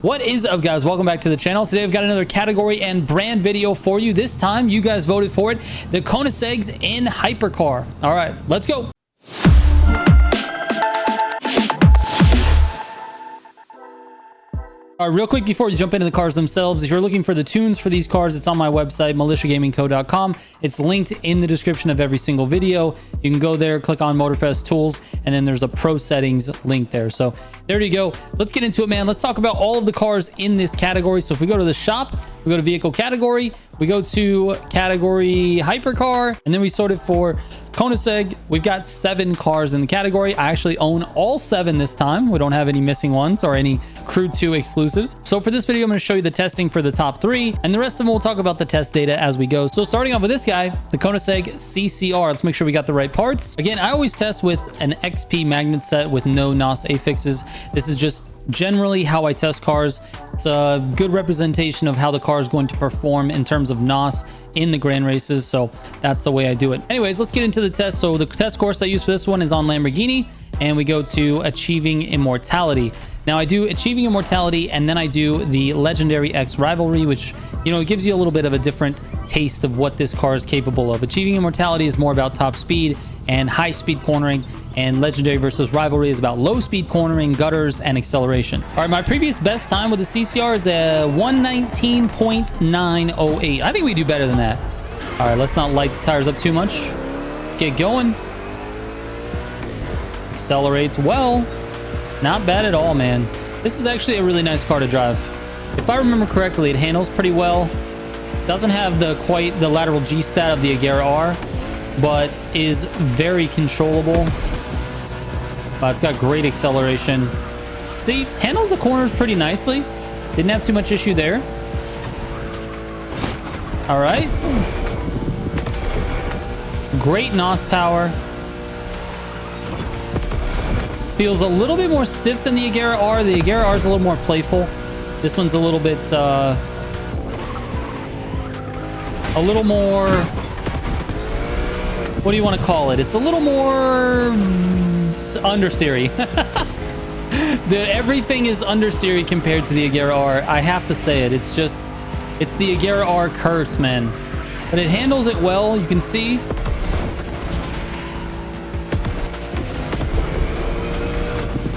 What is up, guys? Welcome back to the channel. Today I've got another category and brand video for you. This time you guys voted for it, the Koenigsegg in Hypercar. All right, let's go. All right, real quick before we jump into the cars themselves, if you're looking for the tunes for these cars, it's on my website, militiagamingco.com. It's linked in the description of every single video. You can go there, click on Motorfest Tools, and then there's a Pro Settings link there. So there you go. Let's get into it, man. Let's talk about all of the cars in this category. So if we go to the shop, we go to Vehicle Category, we go to Category Hypercar, and then we sort it for Koenigsegg. We've got 7 cars in the category. I actually own all 7 this time. We don't have any missing ones or any Crew 2 exclusives. So for this video, I'm going to show you the testing for the top 3, and the rest of them we'll talk about the test data as we go. So starting off with this guy, the Koenigsegg CCR. Let's make sure we got the right parts. Again, I always test with an XP magnet set with no NOS affixes. This is just generally how I test cars. It's a good representation of how the car is going to perform in terms of NOS in the grand races, so that's the way I do it. Anyways, let's get into the test. So the test course I use for this one is on Lamborghini, and we go to Achieving Immortality. Now I do Achieving Immortality, and then I do the Legendary X Rivalry, which, you know, it gives you a little bit of a different taste of what this car is capable of. Achieving Immortality is more about top speed and high speed cornering, and Legendary versus Rivalry is about low speed cornering, gutters, and acceleration. All right, my previous best time with the CCR is a 119.908. I think we do better than that. All right, let's not light the tires up too much. Let's get going. Accelerates well. Not bad at all, man. This is actually a really nice car to drive. If I remember correctly, it handles pretty well. Doesn't have quite the lateral G stat of the Agera R, but is very controllable. It's got great acceleration. See, handles the corners pretty nicely. Didn't have too much issue there. All right. Great NOS power. Feels a little bit more stiff than the Agera R. The Agera R is a little more playful. This one's a little bit, more, what do you want to call it? It's a little more understeery. Dude, everything is understeery compared to the Agera R. I have to say it. It's the Agera R curse, man. But it handles it well. You can see.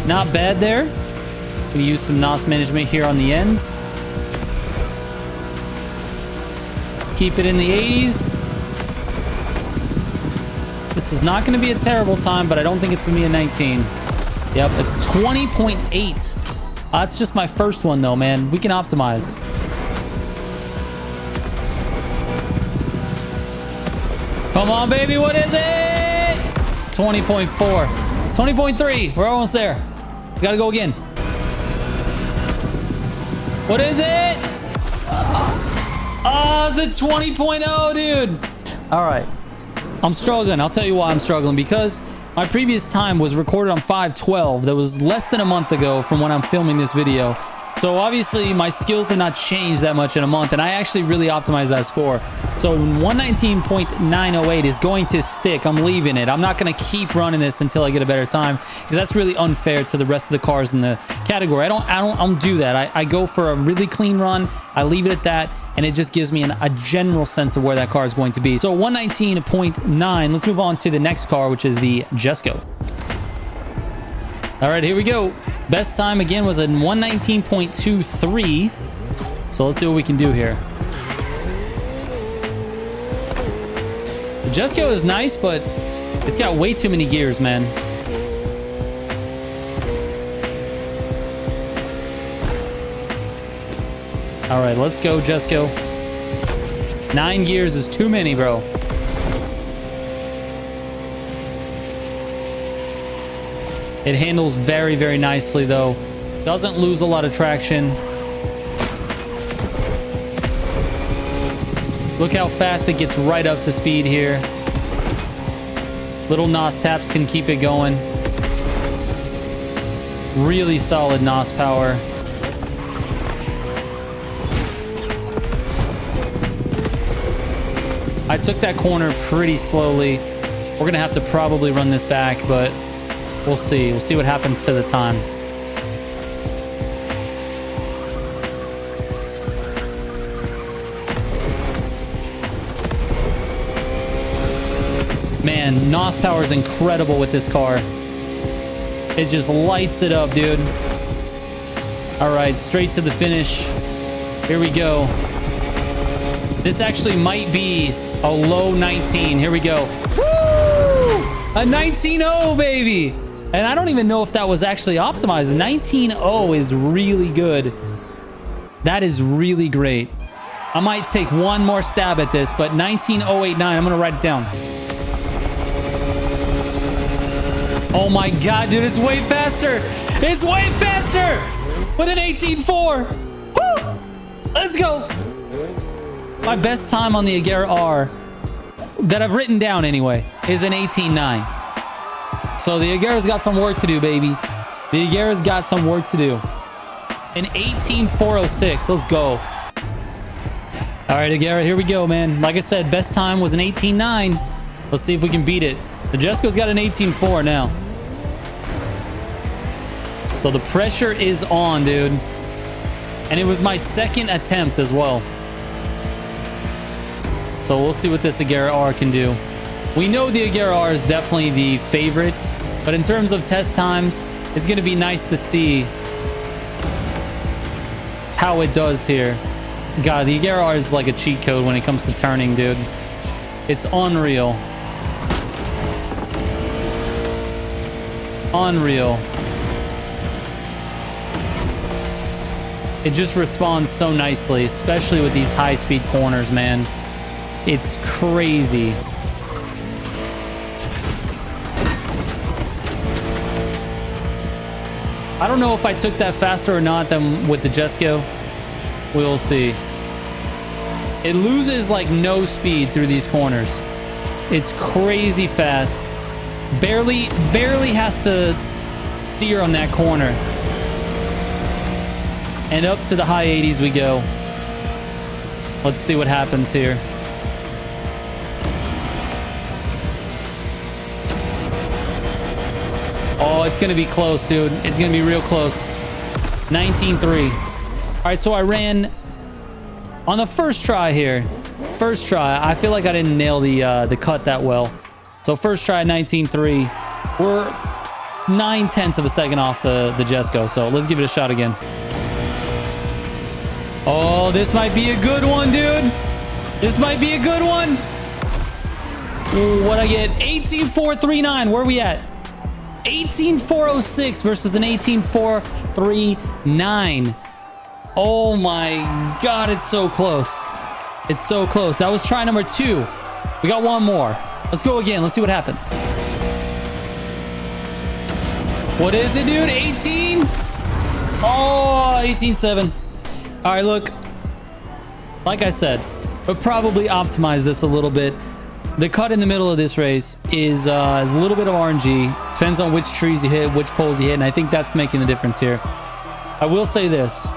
Not bad there. We use some NOS management here on the end. Keep it in the 80s. This is not going to be a terrible time, but I don't think it's going to be a 19. Yep, it's 20.8. That's just my first one, though, man. We can optimize. Come on, baby. What is it? 20.4. 20.3. We're almost there. We got to go again. What is it? Oh, it's a 20.0, dude. All right. I'm struggling. I'll tell you why I'm struggling. Because my previous time was recorded on 5/12. That was less than a month ago from when I'm filming this video. So obviously my skills have not changed that much in a month, and I actually really optimized that score. So 119.908 is going to stick. I'm leaving it. I'm not going to keep running this until I get a better time, because that's really unfair to the rest of the cars in the category. I don't do that. I go for a really clean run. I leave it at that, and it just gives me a general sense of where that car is going to be. So 119.9. Let's move on to the next car, which is the Jesco. All right, here we go. Best time again was a 119.23. So let's see what we can do here. The Jesko is nice, but it's got way too many gears, man. All right, let's go, Jesko. 9 gears is too many, bro. It handles very, very nicely, though. Doesn't lose a lot of traction. Look how fast it gets right up to speed here. Little NOS taps can keep it going. Really solid NOS power. I took that corner pretty slowly. We're going to have to probably run this back, but we'll see. We'll see what happens to the time. Man, NOS power is incredible with this car. It just lights it up, dude. All right, straight to the finish. Here we go. This actually might be a low 19. Here we go. Woo! A 19.0, baby. And I don't even know if that was actually optimized. 19.0 is really good. That is really great. I might take one more stab at this, but 19.089, I'm going to write it down. Oh my God, dude, it's way faster. It's way faster with an 18.4. Woo! Let's go. My best time on the Agera R that I've written down anyway is an 18.9. So the Agera's got some work to do, baby. The Agera's got some work to do. An 18.406. Let's go. All right, Agera, here we go, man. Like I said, best time was an 18.9. Let's see if we can beat it. The Jesko's got an 18.4 now. So the pressure is on, dude. And it was my second attempt as well. So we'll see what this Agera R can do. We know the Agera R is definitely the favorite, but in terms of test times, it's going to be nice to see how it does here. God, the Agera R is like a cheat code when it comes to turning, dude. It's unreal. Unreal. It just responds so nicely, especially with these high-speed corners, man. It's crazy. I don't know if I took that faster or not than with the Jesko. We'll see. It loses like no speed through these corners. It's crazy fast. Barely has to steer on that corner. And up to the high 80s we go. Let's see what happens here. Oh, it's going to be close, dude. It's going to be real close. 19.3. All right, so I ran on the first try here. First try. I feel like I didn't nail the cut that well. So first try, 19.3. We're 9/10 of a second off the Jesko. So let's give it a shot again. Oh, this might be a good one, dude. This might be a good one. Ooh, what'd I get? 18.439. Where are we at? 18.406 versus an 18.439. Oh my God, it's so close. It's so close. That was try number 2. We got one more. Let's go again. Let's see what happens. What is it, dude? 18? Oh, 18.7. All right, look. Like I said, we'll probably optimize this a little bit. The cut in the middle of this race is a little bit of RNG. Depends on which trees you hit, which poles you hit, and I think that's making the difference here. I will say this.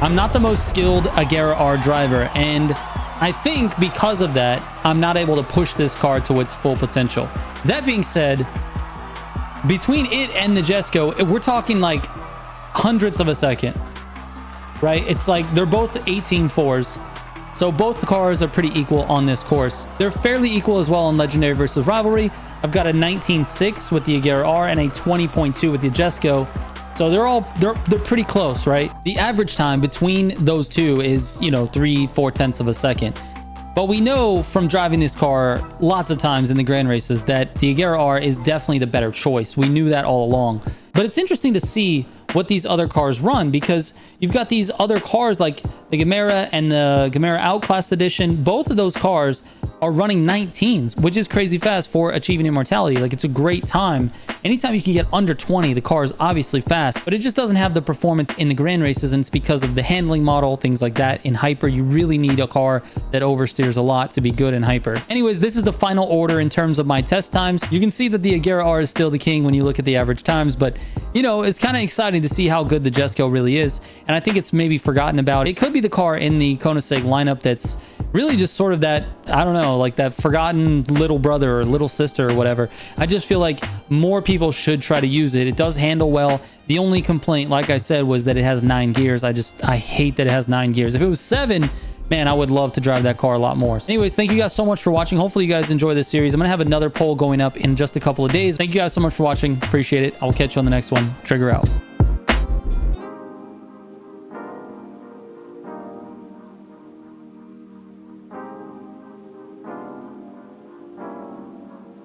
I'm not the most skilled Agera R driver, and I think because of that, I'm not able to push this car to its full potential. That being said, between it and the Jesko, we're talking like hundredths of a second, right? It's like they're both 18.4s. So both the cars are pretty equal on this course. They're fairly equal as well on Legendary versus Rivalry. I've got a 19.6 with the Agera R and a 20.2 with the Jesko. So they're pretty close, right? The average time between those two is, 3/4 of a second. But we know from driving this car lots of times in the grand races that the Agera R is definitely the better choice. We knew that all along. But it's interesting to see what these other cars run, because you've got these other cars like the Gemera and the Gemera Outclassed Edition. Both of those cars are running 19s, which is crazy fast for achieving immortality. Like, it's a great time. Anytime you can get under 20, the car is obviously fast, but it just doesn't have the performance in the grand races, and it's because of the handling model, things like that. In Hyper, you really need a car that oversteers a lot to be good in Hyper. Anyways, this is the final order in terms of my test times. You can see that the Agera R is still the king when you look at the average times, but it's kind of exciting to see how good the Jesko really is, and I think it's maybe forgotten about. It could be the car in the Koenigsegg lineup that's really just sort of that, I don't know, like that forgotten little brother or little sister or whatever. I just feel like more people should try to use it. It does handle well. The only complaint, like I said, was that it has 9 gears. I hate that it has 9 gears. If it was 7, man, I would love to drive that car a lot more. Anyways, thank you guys so much for watching. Hopefully you guys enjoy this series. I'm gonna have another poll going up in just a couple of days. Thank you guys so much for watching. Appreciate it. I'll catch you on the next one. Trigger out.